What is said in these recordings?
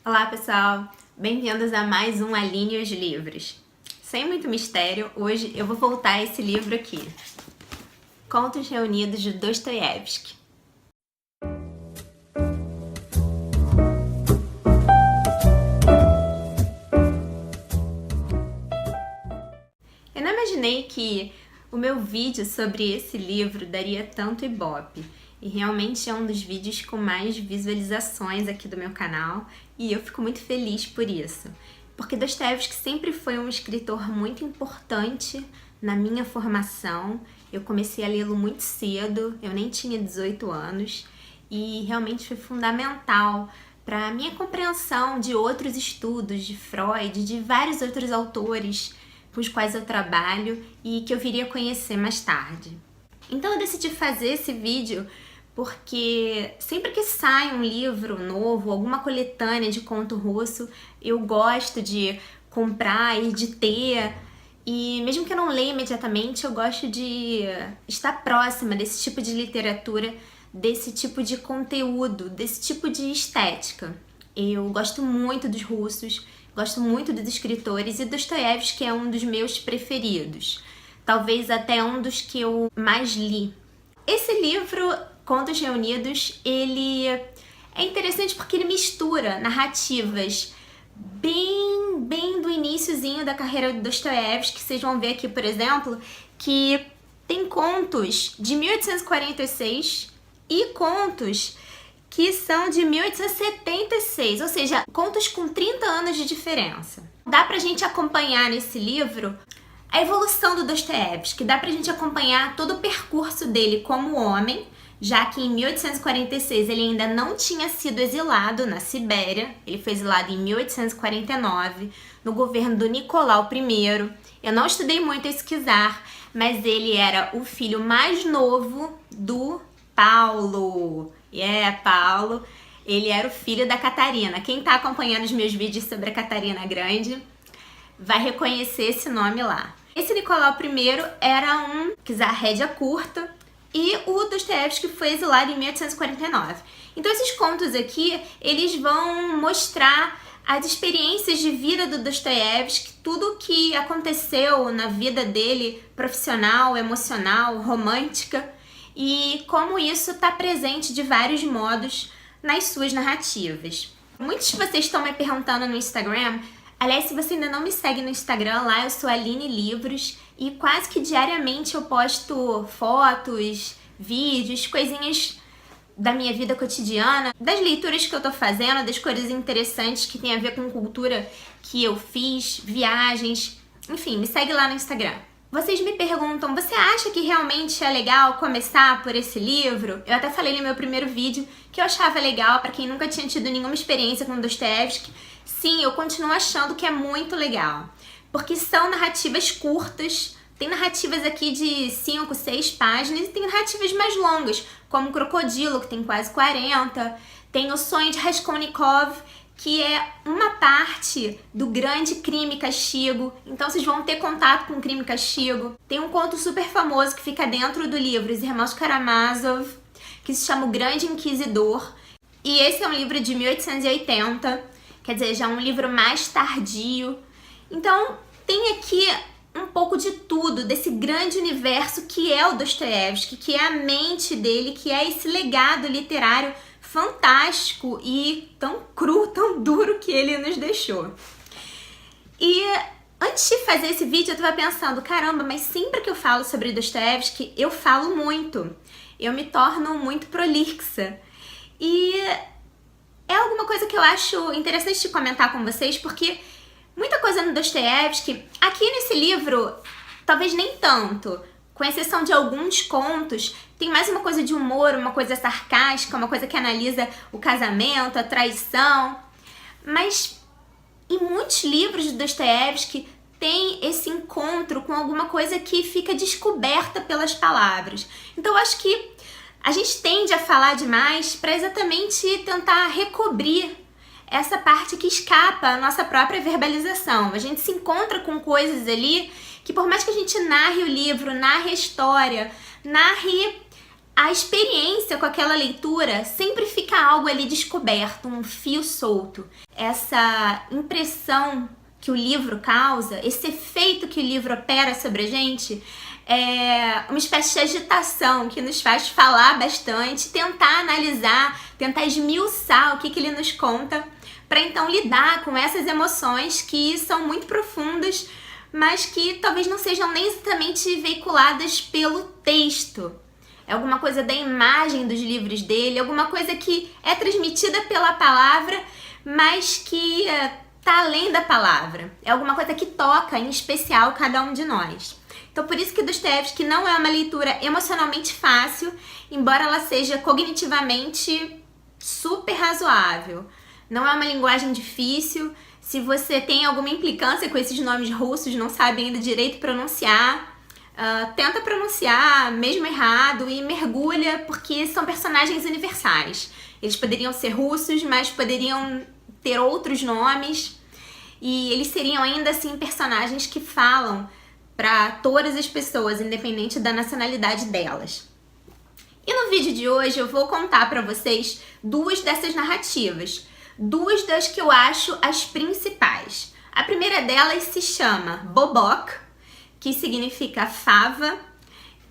Olá pessoal, bem-vindos a mais um Aline os Livros. Sem muito mistério, hoje eu vou voltar a esse livro aqui, Contos Reunidos de Dostoiévski. Eu não imaginei que o meu vídeo sobre esse livro daria tanto ibope. E realmente é um dos vídeos com mais visualizações aqui do meu canal e eu fico muito feliz por isso. Porque Dostoiévski sempre foi um escritor muito importante na minha formação. Eu comecei a lê-lo muito cedo, eu nem tinha 18 anos e realmente foi fundamental para a minha compreensão de outros estudos, de Freud, de vários outros autores com os quais eu trabalho e que eu viria a conhecer mais tarde. Então eu decidi fazer esse vídeo porque sempre que sai um livro novo, alguma coletânea de conto russo, eu gosto de comprar e de ter. E mesmo que eu não leia imediatamente, eu gosto de estar próxima desse tipo de literatura, desse tipo de conteúdo, desse tipo de estética. Eu gosto muito dos russos, gosto muito dos escritores e Dostoiévski é um dos meus preferidos. Talvez até um dos que eu mais li. Esse livro, Contos Reunidos, ele é interessante porque ele mistura narrativas bem do iniciozinho da carreira de Dostoiévski. Vocês vão ver aqui, por exemplo, que tem contos de 1846 e contos que são de 1876, ou seja, contos com 30 anos de diferença. Dá pra gente acompanhar nesse livro a evolução do Dostoiévski, dá pra gente acompanhar todo o percurso dele como homem, já que em 1846 ele ainda não tinha sido exilado na Sibéria, ele foi exilado em 1849, no governo do Nicolau I. Eu não estudei muito esse czar, mas ele era o filho mais novo do Paulo. Paulo. Ele era o filho da Catarina. Quem tá acompanhando os meus vídeos sobre a Catarina Grande vai reconhecer esse nome lá. Esse Nicolau I era um czar rédea curta e o Dostoiévski foi exilado em 1849. Então esses contos aqui, eles vão mostrar as experiências de vida do Dostoiévski, tudo o que aconteceu na vida dele, profissional, emocional, romântica, e como isso está presente de vários modos nas suas narrativas. Muitos de vocês estão me perguntando no Instagram. Aliás, se você ainda não me segue no Instagram, lá eu sou Aline Livros e quase que diariamente eu posto fotos, vídeos, coisinhas da minha vida cotidiana, das leituras que eu tô fazendo, das coisas interessantes que tem a ver com cultura que eu fiz, viagens, enfim, me segue lá no Instagram. Vocês me perguntam, você acha que realmente é legal começar por esse livro? Eu até falei no meu primeiro vídeo que eu achava legal para quem nunca tinha tido nenhuma experiência com Dostoiévski. Sim, eu continuo achando que é muito legal, porque são narrativas curtas, tem narrativas aqui de 5, 6 páginas e tem narrativas mais longas, como Crocodilo, que tem quase 40, tem O Sonho de Raskolnikov, que é uma parte do Grande Crime e Castigo, então vocês vão ter contato com o Crime e Castigo. Tem um conto super famoso que fica dentro do livro, Os Irmãos Karamazov, que se chama O Grande Inquisidor, e esse é um livro de 1880, quer dizer, já é um livro mais tardio. Então tem aqui um pouco de tudo, desse grande universo que é o Dostoiévski, que é a mente dele, que é esse legado literário fantástico e tão cru, tão duro que ele nos deixou. E antes de fazer esse vídeo eu tava pensando, caramba, mas sempre que eu falo sobre Dostoiévski, eu falo muito. Eu me torno muito prolixa. E é alguma coisa que eu acho interessante de comentar com vocês, porque muita coisa no Dostoiévski, aqui nesse livro, talvez nem tanto, com exceção de alguns contos, tem mais uma coisa de humor, uma coisa sarcástica, uma coisa que analisa o casamento, a traição. Mas em muitos livros de Dostoiévski tem esse encontro com alguma coisa que fica descoberta pelas palavras. Então eu acho que a gente tende a falar demais para exatamente tentar recobrir essa parte que escapa à nossa própria verbalização. A gente se encontra com coisas ali que, por mais que a gente narre o livro, narre a história, narre a experiência com aquela leitura sempre fica algo ali descoberto, um fio solto. Essa impressão que o livro causa, esse efeito que o livro opera sobre a gente, é uma espécie de agitação que nos faz falar bastante, tentar analisar, tentar esmiuçar o que ele nos conta, para então lidar com essas emoções que são muito profundas, mas que talvez não sejam nem exatamente veiculadas pelo texto. É alguma coisa da imagem dos livros dele, alguma coisa que é transmitida pela palavra, mas que está além da palavra. É alguma coisa que toca, em especial, cada um de nós. Então, por isso que Dostoiévski não é uma leitura emocionalmente fácil, embora ela seja cognitivamente super razoável. Não é uma linguagem difícil. Se você tem alguma implicância com esses nomes russos, não sabe ainda direito pronunciar, tenta pronunciar mesmo errado e mergulha, porque são personagens universais. Eles poderiam ser russos, mas poderiam ter outros nomes, e eles seriam ainda assim personagens que falam para todas as pessoas, independente da nacionalidade delas. E no vídeo de hoje eu vou contar para vocês duas dessas narrativas, duas das que eu acho as principais. A primeira delas se chama Bobok, que significa fava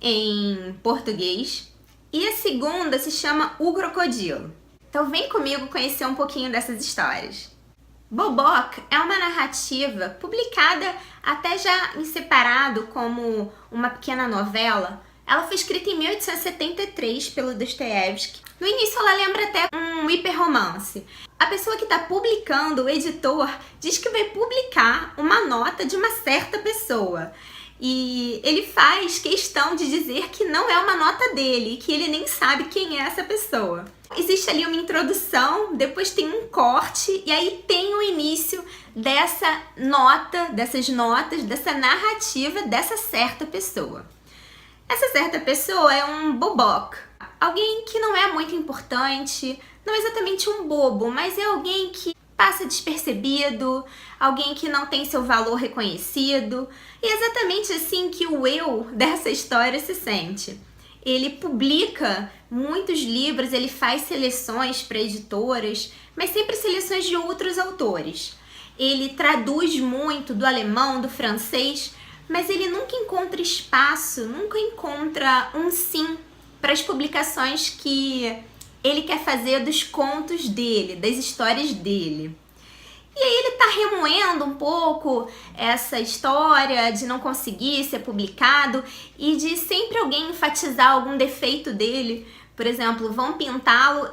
em português, e a segunda se chama O Crocodilo. Então vem comigo conhecer um pouquinho dessas histórias. Bobok é uma narrativa publicada até já em separado como uma pequena novela. Ela foi escrita em 1873 pelo Dostoiévski. No início ela lembra até um hiperromance. A pessoa que está publicando, o editor, diz que vai publicar uma nota de uma certa pessoa. E ele faz questão de dizer que não é uma nota dele, que ele nem sabe quem é essa pessoa. Existe ali uma introdução, depois tem um corte, e aí tem o início dessa nota, dessas notas, dessa narrativa dessa certa pessoa. Essa certa pessoa é um bobok, alguém que não é muito importante, não é exatamente um bobo, mas é alguém que passa despercebido, alguém que não tem seu valor reconhecido. E é exatamente assim que o eu dessa história se sente. Ele publica muitos livros, ele faz seleções para editoras, mas sempre seleções de outros autores. Ele traduz muito do alemão, do francês, mas ele nunca encontra espaço, nunca encontra um sim para as publicações que ele quer fazer dos contos dele, das histórias dele. E aí ele tá remoendo um pouco essa história de não conseguir ser publicado e de sempre alguém enfatizar algum defeito dele. Por exemplo, vão pintá-lo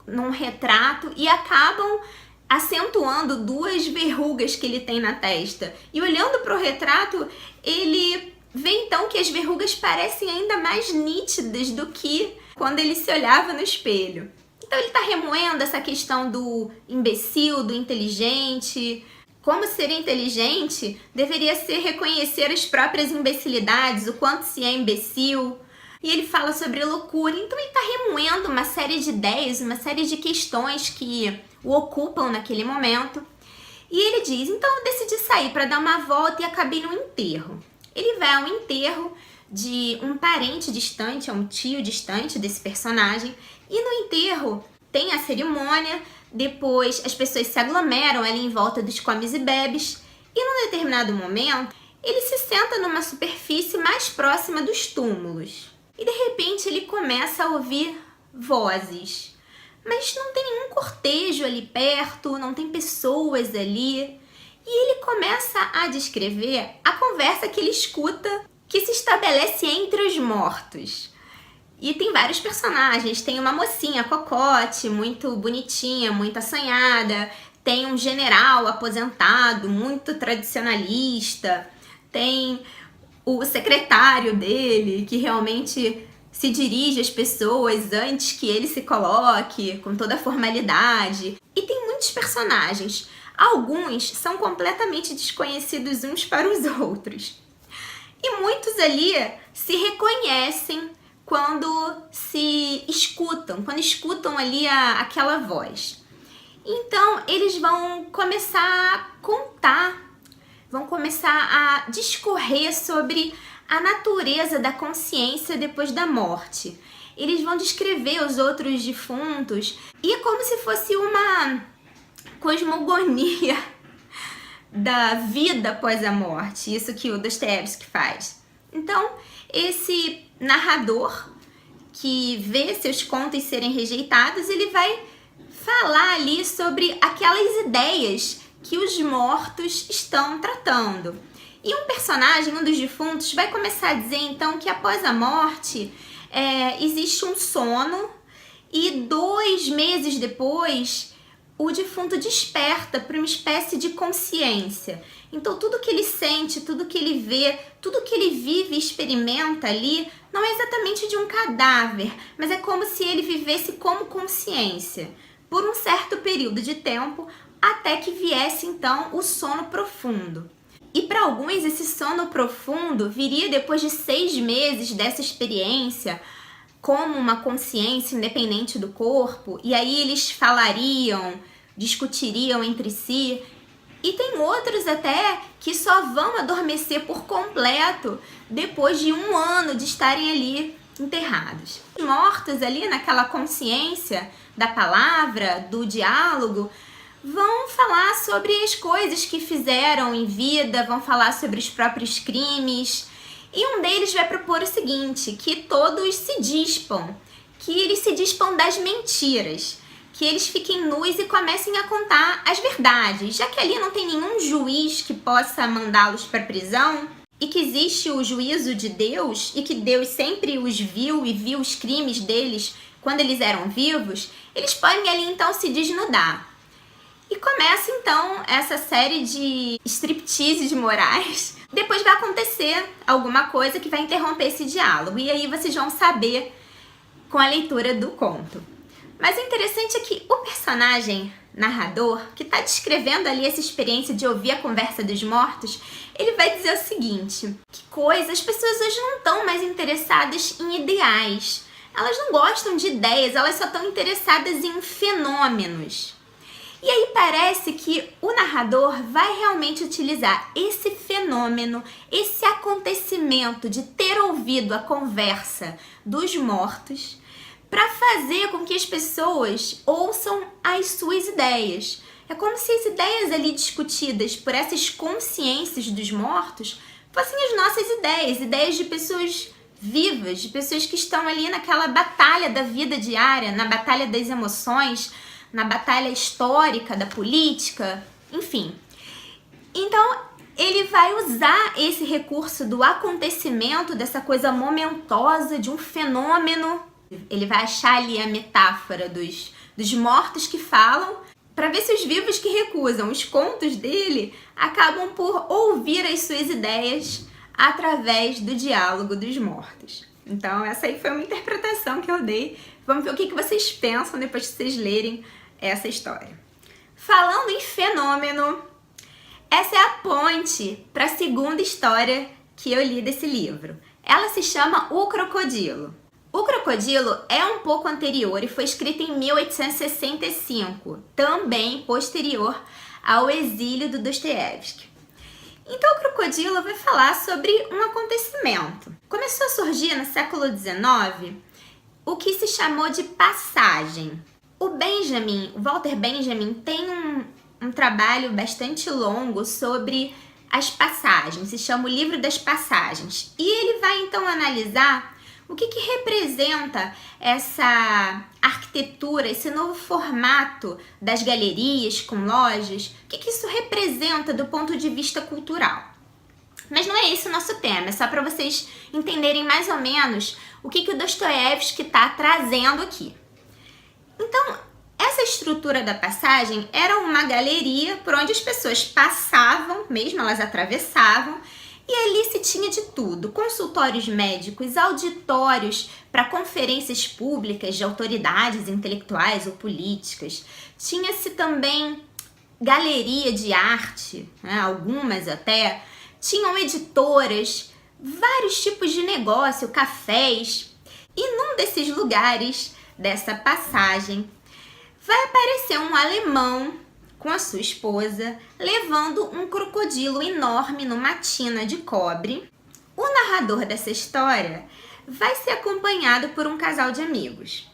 num retrato e acabam acentuando duas verrugas que ele tem na testa. E olhando para o retrato, ele vê então que as verrugas parecem ainda mais nítidas do que quando ele se olhava no espelho. Então ele está remoendo essa questão do imbecil, do inteligente. Como ser inteligente deveria ser reconhecer as próprias imbecilidades, o quanto se é imbecil. E ele fala sobre loucura. Então ele está remoendo uma série de ideias, uma série de questões que o ocupam naquele momento. E ele diz, então eu decidi sair para dar uma volta e acabei no enterro. Ele vai ao enterro de um parente distante, é um tio distante desse personagem, e no enterro tem a cerimônia, depois as pessoas se aglomeram ali em volta dos comes e bebes, e num determinado momento ele se senta numa superfície mais próxima dos túmulos. E de repente ele começa a ouvir vozes, mas não tem nenhum cortejo ali perto, não tem pessoas ali. E ele começa a descrever a conversa que ele escuta, que se estabelece entre os mortos. E tem vários personagens, tem uma mocinha cocote, muito bonitinha, muito assanhada, tem um general aposentado, muito tradicionalista, tem o secretário dele, que realmente se dirige às pessoas antes que ele se coloque, com toda a formalidade. E tem muitos personagens. Alguns são completamente desconhecidos uns para os outros. E muitos ali se reconhecem quando se escutam, quando escutam ali aquela voz. Então, eles vão começar a contar, vão começar a discorrer sobre a natureza da consciência depois da morte. eles vão descrever os outros defuntos e é como se fosse uma cosmogonia da vida após a morte, isso que o Dostoiévski faz. Então, esse narrador que vê seus contos serem rejeitados, ele vai falar ali sobre aquelas ideias que os mortos estão tratando. E um personagem, um dos defuntos, vai começar a dizer então que após a morte existe um sono e 2 meses depois o defunto desperta para uma espécie de consciência. Então tudo que ele sente, tudo que ele vê, tudo que ele vive e experimenta ali não é exatamente de um cadáver, mas é como se ele vivesse como consciência por um certo período de tempo até que viesse então o sono profundo. E para alguns esse sono profundo viria depois de 6 meses dessa experiência como uma consciência independente do corpo, e aí eles falariam, discutiriam entre si, e tem outros até que só vão adormecer por completo depois de 1 ano de estarem ali enterrados. Os mortos ali naquela consciência da palavra, do diálogo, vão falar sobre as coisas que fizeram em vida, vão falar sobre os próprios crimes. E um deles vai propor o seguinte, que todos se dispam, que eles se dispam das mentiras, que eles fiquem nus e comecem a contar as verdades, já que ali não tem nenhum juiz que possa mandá-los para a prisão, e que existe o juízo de Deus, e que Deus sempre os viu e viu os crimes deles quando eles eram vivos, eles podem ali então se desnudar. E começa então essa série de stripteases morais. Depois vai acontecer alguma coisa que vai interromper esse diálogo. E aí vocês vão saber com a leitura do conto. Mas o interessante é que o personagem narrador, que está descrevendo ali essa experiência de ouvir a conversa dos mortos, ele vai dizer o seguinte: que coisa, as pessoas hoje não estão mais interessadas em ideais. Elas não gostam de ideias, elas só estão interessadas em fenômenos. E aí parece que o narrador vai realmente utilizar esse fenômeno, esse acontecimento de ter ouvido a conversa dos mortos para fazer com que as pessoas ouçam as suas ideias. É como se as ideias ali discutidas por essas consciências dos mortos fossem as nossas ideias, ideias de pessoas vivas, de pessoas que estão ali naquela batalha da vida diária, na batalha das emoções, na batalha histórica da política, enfim. Então, ele vai usar esse recurso do acontecimento, dessa coisa momentosa, de um fenômeno. Ele vai achar ali a metáfora dos mortos que falam, para ver se os vivos que recusam os contos dele acabam por ouvir as suas ideias através do diálogo dos mortos. Então, essa aí foi uma interpretação que eu dei. Vamos ver o que vocês pensam depois que vocês lerem essa história. Falando em fenômeno, essa é a ponte para a segunda história que eu li desse livro. Ela se chama O Crocodilo. O Crocodilo é um pouco anterior e foi escrito em 1865, também posterior ao exílio do Dostoiévski. Então o Crocodilo vai falar sobre um acontecimento. Começou a surgir no século XIX o que se chamou de passagem. O Walter Benjamin, tem um trabalho bastante longo sobre as passagens, se chama o Livro das Passagens. E ele vai então analisar o que representa essa arquitetura, esse novo formato das galerias com lojas, o que isso representa do ponto de vista cultural. Mas não é esse o nosso tema, é só para vocês entenderem mais ou menos o que o Dostoiévski está trazendo aqui. Então, essa estrutura da passagem era uma galeria por onde as pessoas passavam, mesmo elas atravessavam, e ali se tinha de tudo: consultórios médicos, auditórios para conferências públicas de autoridades intelectuais ou políticas. Tinha-se também galeria de arte, né, algumas até. Tinham editoras, vários tipos de negócio, cafés. E num desses lugares, dessa passagem, vai aparecer um alemão com a sua esposa, levando um crocodilo enorme numa tina de cobre. O narrador dessa história vai ser acompanhado por um casal de amigos.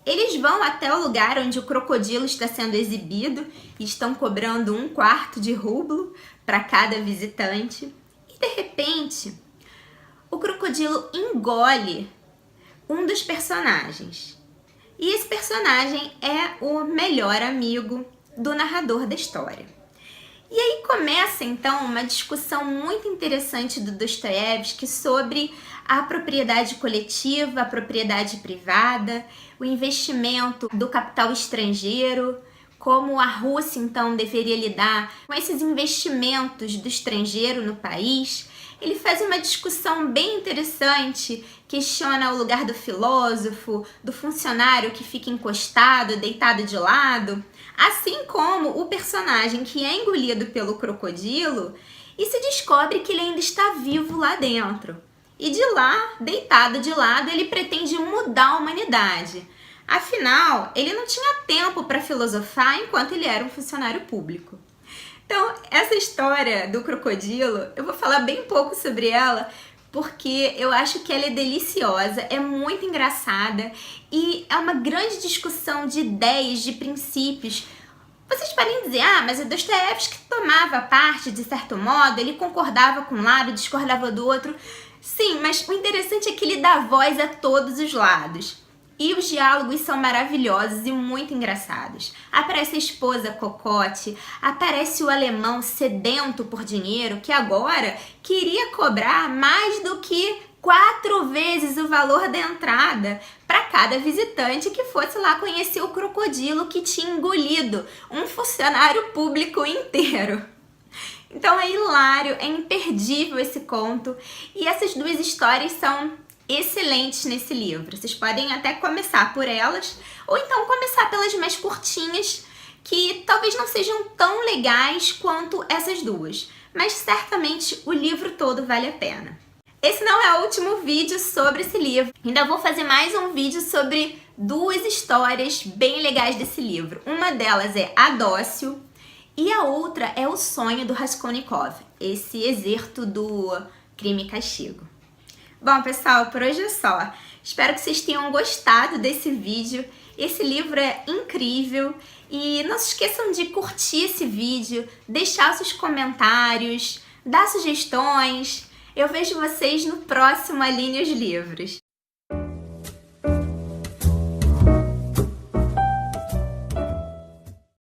Eles vão até o lugar onde o crocodilo está sendo exibido e estão cobrando 1/4 de rublo para cada visitante. E de repente, o crocodilo engole um dos personagens. E esse personagem é o melhor amigo do narrador da história. E aí começa então uma discussão muito interessante do Dostoiévski sobre a propriedade coletiva, a propriedade privada, o investimento do capital estrangeiro, como a Rússia então deveria lidar com esses investimentos do estrangeiro no país. Ele faz uma discussão bem interessante, questiona o lugar do filósofo, do funcionário que fica encostado, deitado de lado, assim como o personagem que é engolido pelo crocodilo e se descobre que ele ainda está vivo lá dentro. E de lá, deitado de lado, ele pretende mudar a humanidade. Afinal, ele não tinha tempo para filosofar enquanto ele era um funcionário público. Então, essa história do crocodilo, eu vou falar bem pouco sobre ela, porque eu acho que ela é deliciosa, é muito engraçada e é uma grande discussão de ideias, de princípios. Vocês podem dizer, mas o Dostoiévski tomava parte de certo modo, ele concordava com um lado, discordava do outro. Sim, mas o interessante é que ele dá voz a todos os lados. E os diálogos são maravilhosos e muito engraçados. Aparece a esposa cocote, aparece o alemão sedento por dinheiro, que agora queria cobrar mais do que 4 vezes o valor da entrada para cada visitante que fosse lá conhecer o crocodilo que tinha engolido um funcionário público inteiro. Então é hilário, é imperdível esse conto e essas duas histórias são excelentes nesse livro. Vocês podem até começar por elas ou então começar pelas mais curtinhas, que talvez não sejam tão legais quanto essas duas, mas certamente o livro todo vale a pena. Esse não é o último vídeo sobre esse livro. Ainda vou fazer mais um vídeo sobre 2 histórias bem legais desse livro. Uma delas é Adócio e a outra é O Sonho do Raskolnikov, esse excerto do Crime e Castigo. Bom, pessoal, por hoje é só. Espero que vocês tenham gostado desse vídeo. Esse livro é incrível e não se esqueçam de curtir esse vídeo, deixar seus comentários, dar sugestões. Eu vejo vocês no próximo Aline os Livros.